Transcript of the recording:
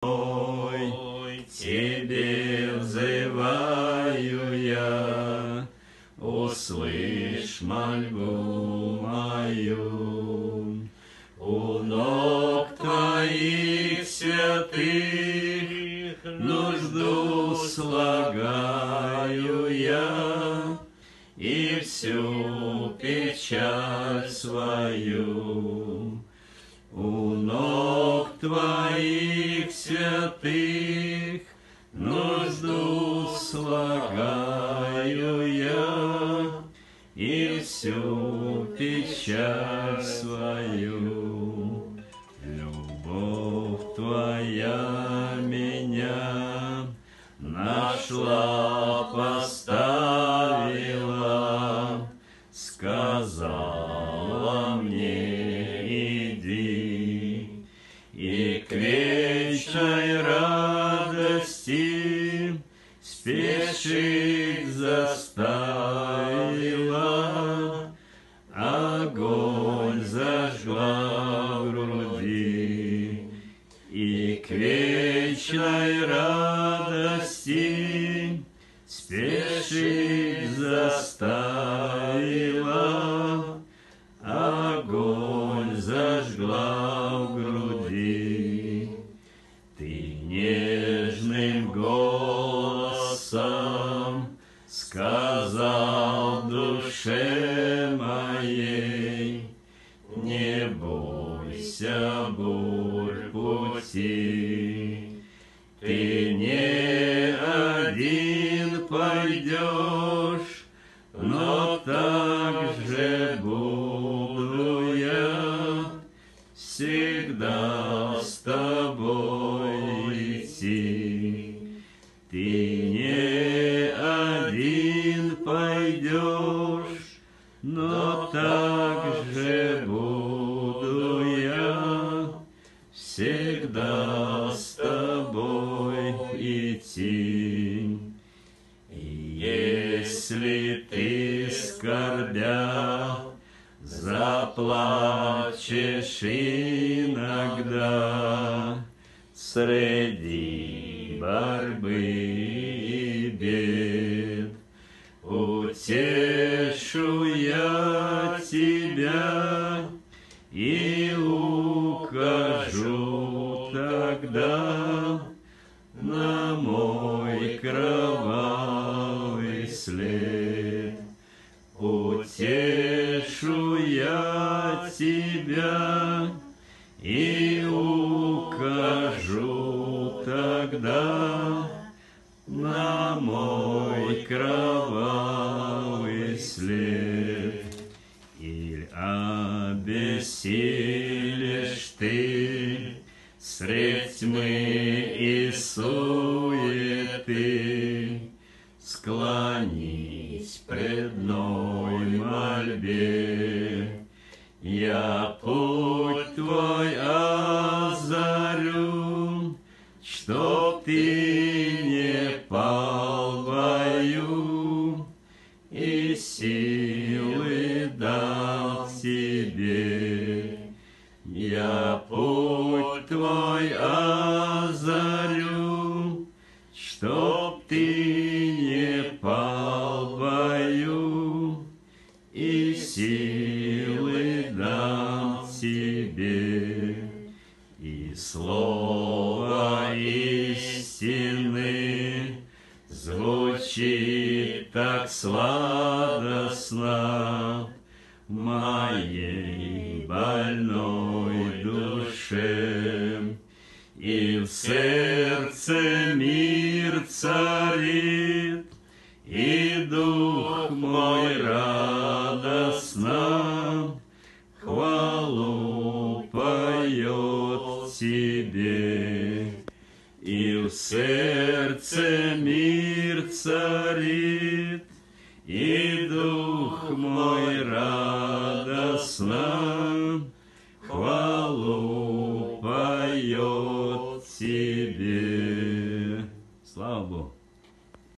мой, Тебе взываю я, услышь мольбу мою. У ног Твоих святых нужду слагаю я, и всю печаль свою. У ног Твоих святых нужду слагаю я, и всю печаль свою. Любовь Твоя меня нашла, поставила, сказала мне: иди, и к вечной радости спешить заставила, огонь зажгла в груди, и к вечной радости спешить заставила, огонь зажгла в груди. Ты нежным голосом сказал душе моей: не бойся бурь пути, ты не один пойдешь, но так же буду я всегда с тобой идти. Ты не один пойдешь, но так же буду я всегда с тобой идти. И если ты, скорбя, заплачешь иногда среди борьбы и бед, утешу я тебя и укажу тогда на мой кровавый след. Утешу я тебя и укажу тогда на мой кровавый след. Иль обессилишь ты средь тьмы и суеты, склонись пред мной мольбе, я путь твой озарю, чтоб ты не пал в бою, и силы дал тебе. Я путь твой озарю, чтоб ты не пал в бою, и силы дам тебе. И слово истины звучит так сладостно в моей больной душе, и в сердце мир царит, и дух мой радостно хвалу поет тебе. И в сердце мир царит, и дух мой радостно